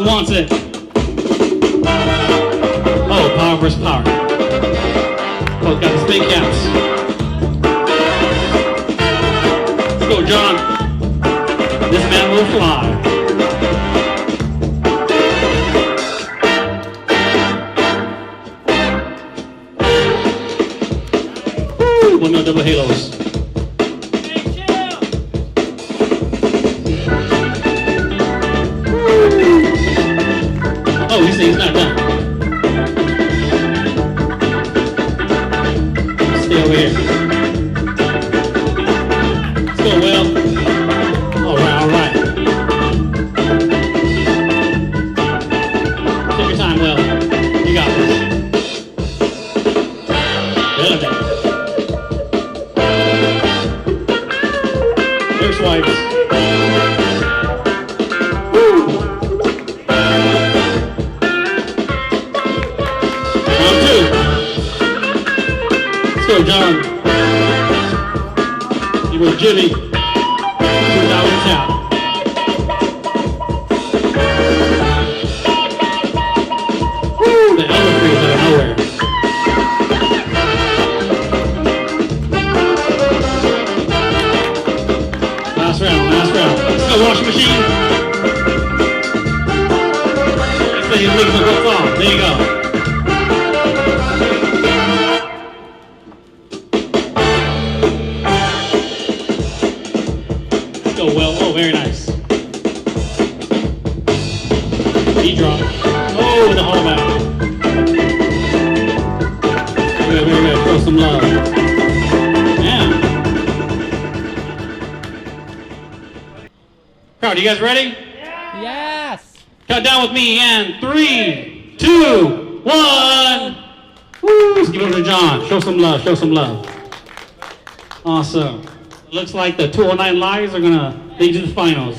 John wants it. Oh, power versus power. Both got the spin caps. Let's go, John. This man will fly. Woo! One more double halos. Oh, he's not done. Stay over here. Let's go, Will. All right. Take your time, Will. You got this. Good. There's swipes. Let's go, John. You go, Jibby. Put it out the top. Woo! The elbow freeze out of nowhere. Last round. Let's go, washing machine. Next thing he's making the hook off. There you go. Well, oh, very nice. D-drop. Oh, the whole back. Very good. Throw some love. Yeah. Crowd, you guys ready? Yes. Count down with me, and 3, 2, 1. Woo! Let's give it over to John. Show some love. Awesome. Looks like the 209 Lives are gonna lead to the finals.